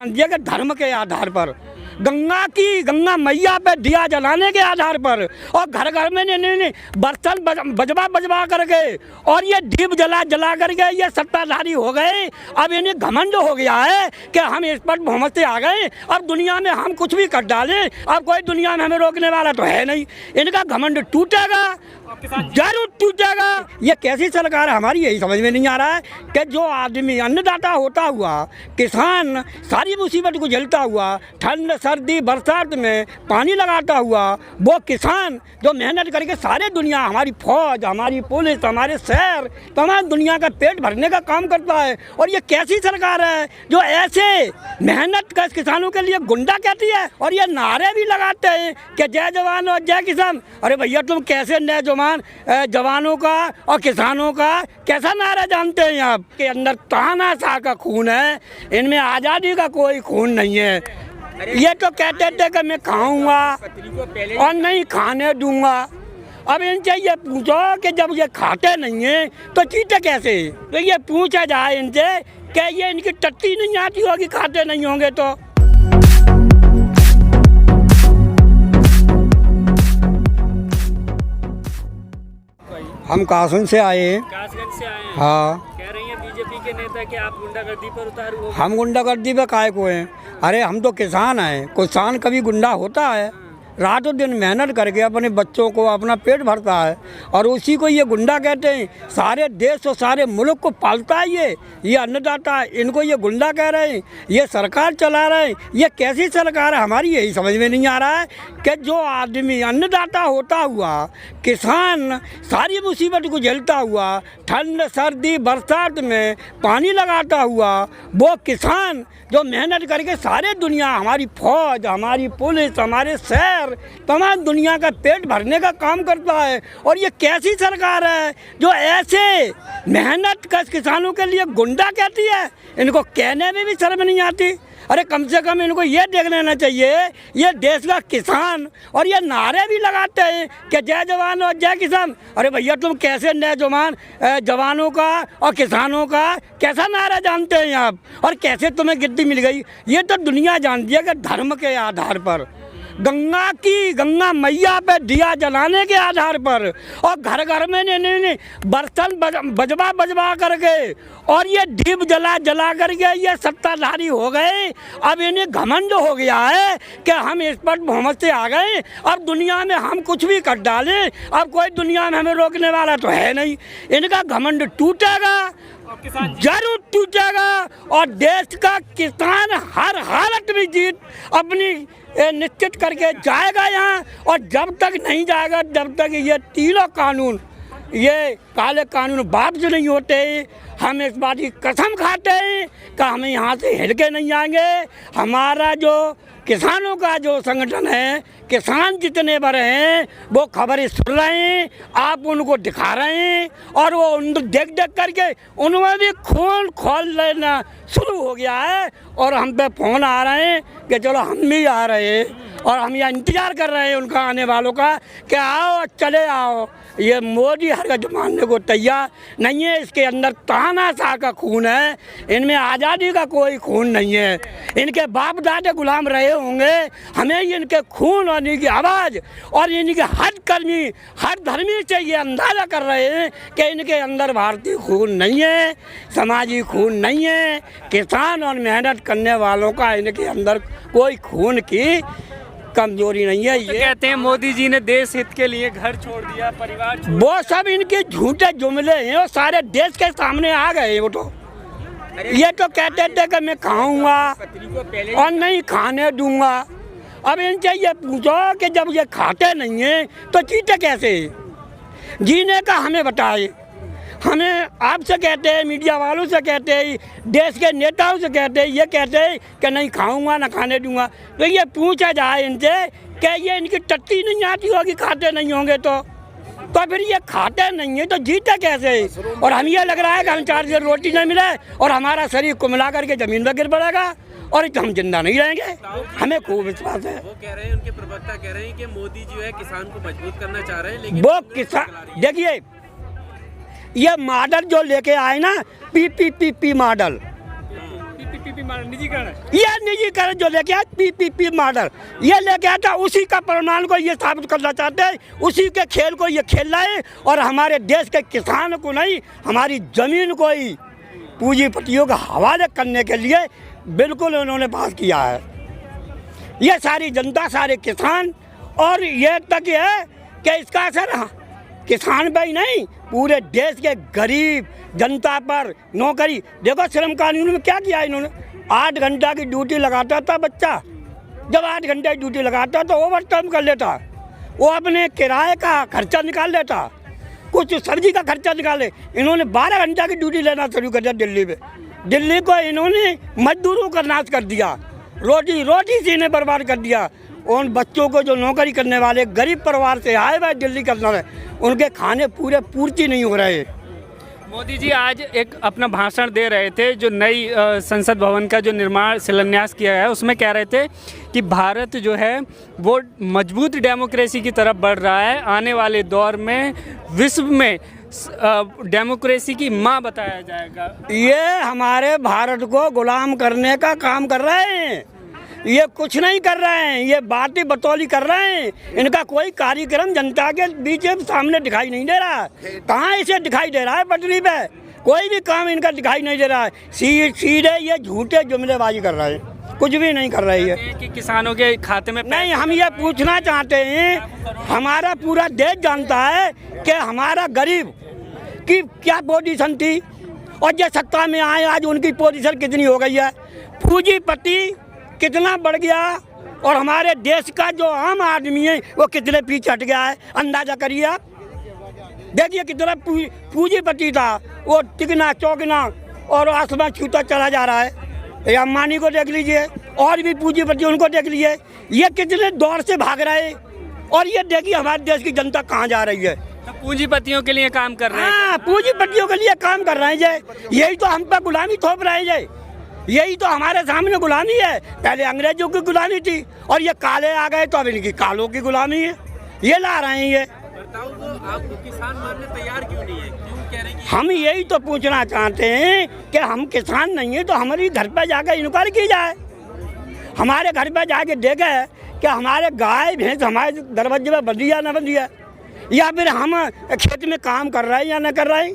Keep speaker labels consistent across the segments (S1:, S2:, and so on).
S1: दिया कि धर्म के आधार पर, गंगा मैया पे दिया जलाने के आधार पर, और घर घर में नहीं बर्तन बजवा करके और ये दीप जला करके ये सत्ताधारी हो गए। अब इन्हें घमंड हो गया है कि हम इस पर बहुमत से आ गए, अब दुनिया में हम कुछ भी कर डालें, अब कोई दुनिया में हमें रोकने वाला तो है नहीं। इनका घमंड टूटेगा, जरूर टूटेगा। ये कैसी सरकार है हमारी, यही समझ में नहीं आ रहा है कि जो आदमी अन्नदाता होता हुआ, किसान सारी मुसीबत को झेलता हुआ, ठंड सर्दी बरसात में पानी लगाता हुआ, वो किसान जो मेहनत करके सारे दुनिया, हमारी फौज, हमारी पुलिस, हमारे शहर, तमाम दुनिया का पेट भरने का काम करता है। और ये कैसी सरकार है जो ऐसे मेहनत कर किसानों के लिए गुंडा कहती है और ये नारे भी लगाते हैं कि जय जवान और जय किसान। अरे भैया तुम कैसे नए जवानों का और किसानों का कैसा नारा जानते हैं? आप के अंदर तानाशाह का खून है, इनमें आज़ादी का कोई खून नहीं है। ये तो कहते थे कि मैं खाऊंगा और नहीं खाने दूंगा। अब इनसे ये पूछो कि जब ये खाते नहीं हैं तो जीते कैसे? तो ये पूछा जाए इनसे कि ये इनकी टट्टी नहीं आती होगी खाते नहीं होंगे तो। हम कासगंज से आए हैं।
S2: कासगंज से आए हैं।
S1: हाँ।
S2: कह रही हैं बीजेपी के नेता कि आप गुंडागर्दी पर उतारू हो।
S1: हम गुंडागर्दी पे काहे को हैं? अरे हम तो किसान हैं, किसान कभी गुंडा होता है? रातों दिन मेहनत करके अपने बच्चों को अपना पेट भरता है और उसी को ये गुंडा कहते हैं। सारे देश और सारे मुल्क को पालता है ये अन्नदाता है, इनको ये गुंडा कह रहे हैं, ये सरकार चला रहे हैं। ये कैसी सरकार है हमारी, यही समझ में नहीं आ रहा है कि जो आदमी अन्नदाता होता हुआ, किसान सारी मुसीबत को झेलता हुआ, ठंड सर्दी बरसात में पानी लगाता हुआ, वो किसान जो मेहनत करके सारे दुनिया, हमारी फौज, हमारी पुलिस, हमारे शहर, तमाम दुनिया का पेट भरने का काम करता है। और ये कैसी सरकार है जो ऐसे मेहनत कर किसानों के लिए गुंडा कहती है? इनको कहने में भी शर्म नहीं आती। अरे कम से कम इनको ये देख लेना चाहिए, ये देश का किसान, और ये नारे भी लगाते हैं कि जय जवान और जय किसान। अरे भैया तुम कैसे नए जवानों का और किसानों का कैसा नारा जानते हैं आप, और कैसे तुम्हें गिद्दी मिल गई? ये तो दुनिया जानती है कि धर्म के आधार पर, गंगा मैया पे दिया जलाने के आधार पर, और घर घर में नहीं बर्तन बजवा करके और ये दीप जला करके ये सत्ताधारी हो गए। अब इन्हें घमंड हो गया है कि हम इस पर बहुमत से आ गए, अब दुनिया में हम कुछ भी कर डालें, अब कोई दुनिया में हमें रोकने वाला तो है नहीं। इनका घमंड टूटेगा, जरूर टूटेगा, और देश का किसान हर हालत में जीत अपनी निश्चित करके जाएगा यहाँ। और जब तक नहीं जाएगा, जब तक ये तीनों कानून, ये काले कानून बाप से नहीं होते, हम इस बात की कसम खाते हैं कि हम यहाँ से हिल के नहीं आएंगे। हमारा जो किसानों का जो संगठन है, किसान जितने बड़े हैं वो खबरें सुन रहे हैं, आप उनको दिखा रहे हैं, और वो उनको देख करके उनमें भी खून खोल लेना शुरू हो गया है। और हम पे फ़ोन आ रहे हैं कि चलो हम भी आ रहे हैं, और हम यहाँ इंतज़ार कर रहे हैं उनका आने वालों का कि आओ चले आओ। ये मोदी हरकत मानने को तैयार नहीं है। इसके अंदर तानाशाह का खून है, इनमें आज़ादी का कोई खून नहीं है। इनके बाप दादे गुलाम रहे होंगे, हमें इनके खून और इनकी आवाज़ और इनके हर कर्मी, हर धर्मी से ये अंदाज़ा कर रहे हैं कि इनके अंदर भारतीय खून नहीं है, समाजी खून नहीं है, किसान और मेहनत करने वालों का इनके अंदर कोई खून की कमजोरी नहीं है।
S2: ये कहते हैं मोदी जी ने देश हित के लिए घर छोड़ दिया, परिवार छोड़,
S1: वो सब इनके झूठे जुमले हैं और सारे देश के सामने आ गए। वो तो ये तो कहते थे कि मैं खाऊंगा और नहीं खाने दूंगा। अब इनसे ये पूछो कि जब ये खाते नहीं हैं तो जीते कैसे? जीने का हमें बताए। हमें आपसे कहते हैं, मीडिया वालों से कहते हैं, देश के नेताओं से कहते हैं, ये कहते हैं कि नहीं खाऊंगा ना खाने दूंगा। तो ये पूछा जाए इनसे कि ये इनकी टट्टी नहीं आती होगी खाते नहीं होंगे तो फिर ये खाते नहीं है तो जीते कैसे? और हम ये लग रहा है कि हम 4 दिन रोटी नहीं मिले और हमारा शरीर कुमला करके ज़मीन पर गिर पड़ेगा और हम जिंदा नहीं रहेंगे। हमें खूब विश्वास है।
S2: वो कह रहे हैं, उनके प्रवक्ता कह रहे हैं कि मोदी जी है किसान को मजबूत करना चाह रहे हैं, लेकिन
S1: वो किसान, देखिए ये मॉडल जो लेके आए ना, पी मॉडल,
S3: पीपीपी मॉडल निजीकरण है।
S1: ये निजीकरण जो लेके आया पीपीपी मॉडल, ये लेके आया था, उसी का प्रमाण को ये साबित करना चाहते हैं, उसी के खेल को ये खेल रहे हैं और हमारे देश के किसान को नहीं, हमारी जमीन को ही पूंजीपतियों के हवाले करने के लिए बिल्कुल उन्होंने पास किया है। ये सारी जनता, सारे किसान, और ये तक है कि इसका असर किसान पर ही नहीं, पूरे देश के गरीब जनता पर। नौकरी देखो, श्रम कानून में क्या किया इन्होंने, 8 घंटा की ड्यूटी लगाता था बच्चा, जब 8 घंटे की ड्यूटी लगाता तो ओवर टाइम कर लेता, वो अपने किराए का खर्चा निकाल लेता, कुछ सब्जी का खर्चा निकाले। इन्होंने 12 घंटा की ड्यूटी लेना शुरू कर दिया दिल्ली में। दिल्ली को इन्होंने मजदूरों का नाश कर दिया, रोटी सीने बर्बाद कर दिया। उन बच्चों को जो नौकरी करने वाले गरीब परिवार से आए हुए दिल्ली करना है, उनके खाने पूरे पूर्ति नहीं हो रहे।
S3: मोदी जी आज एक अपना भाषण दे रहे थे, जो नई संसद भवन का जो निर्माण शिलान्यास किया है, उसमें कह रहे थे कि भारत जो है वो मजबूत डेमोक्रेसी की तरफ बढ़ रहा है, आने वाले दौर में विश्व में डेमोक्रेसी की माँ बताया जाएगा।
S1: ये हमारे भारत को गुलाम करने का काम कर रहे हैं, ये कुछ नहीं कर रहे हैं, ये बातें बतौली कर रहे हैं। इनका कोई कार्यक्रम जनता के बीच सामने दिखाई नहीं दे रहा। कहाँ इसे दिखाई दे रहा है पटरी पे, कोई भी काम इनका दिखाई नहीं दे रहा है। सीधे ये झूठे जुमलेबाजी कर रहे हैं, कुछ भी नहीं कर रही है।
S3: कि किसानों के खाते में
S1: नहीं, हम ये पूछना चाहते हैं, हमारा पूरा देश जानता है कि हमारा गरीब की क्या पोजीशन थी और जो सत्ता में आए आज उनकी पोजीशन कितनी हो गई है, पूंजीपति कितना बढ़ गया और हमारे देश का जो आम आदमी है वो कितने पीछे हट गया है। अंदाजा करिए आप, देखिए कितना पूंजीपति था, वो टिकना चौकना और आसमान छूता चला जा रहा है। ये अंबानी को देख लीजिए, और भी पूंजीपति उनको देख लीजिए, ये कितने दौर से भाग रहे हैं। और ये देखिए हमारे देश की जनता कहाँ जा रही है।
S3: तो पूंजीपतियों के लिए काम कर रहे हैं।
S1: हाँ, पूंजीपतियों के लिए काम कर रहे हैं। यही तो हम पे गुलामी थोप रहे हैं, यही तो हमारे सामने गुलामी है। पहले अंग्रेजों की गुलामी थी और ये काले आ गए तो अब इनकी कालों की गुलामी है, ये ला रहे हैं। ये
S2: बताओ, तो आपको किसान मानने तैयार क्यों नहीं है, क्यों कह रहे हैं कि
S1: हम यही तो पूछना चाहते हैं कि हम किसान नहीं है तो हमारी घर पर जाकर इंक्वायरी की जाए, हमारे घर पर जाके देखे कि हमारे गाय भैंस हमारे दरवाजे में बंधी या न बंधी है, या फिर हम खेत में काम कर रहे हैं या न कर रहे हैं,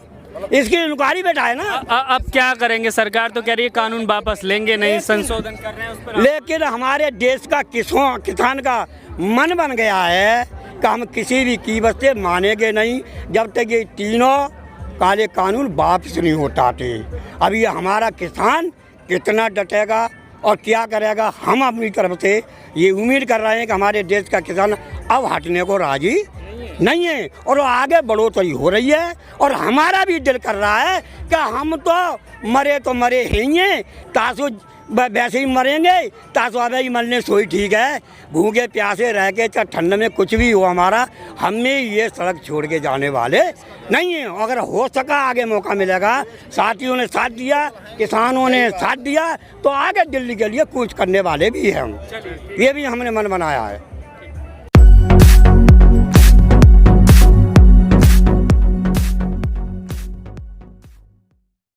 S1: इसकी इंक्वायरी बैठाए ना।
S3: अब क्या करेंगे? सरकार तो कह रही है कानून वापस लेंगे नहीं, संशोधन कर रहे हैं उस पर।
S1: लेकिन हमारे देश का किसान का मन बन गया है कि हम किसी भी कीमत से मानेंगे नहीं जब तक ये तीनों काले कानून वापस नहीं होते। अब ये हमारा किसान कितना डटेगा और क्या करेगा, हम अपनी तरफ से ये उम्मीद कर रहे हैं कि हमारे देश का किसान अब हटने को राजी नहीं है और वो आगे बढ़ोतरी हो रही है। और हमारा भी दिल कर रहा है कि हम तो मरे ही हैं, तासो वैसे ही मरेंगे, तासो अब ही मरने सोई ठीक है। भूखे प्यासे रह के चाहे ठंड में कुछ भी हो, हमारा हमें ये सड़क छोड़ के जाने वाले नहीं है। अगर हो सका आगे मौका मिलेगा, साथियों ने साथ दिया, किसानों ने साथ दिया, तो आगे दिल्ली के लिए कूच करने वाले भी हैं हम, ये भी हमने मन बनाया है।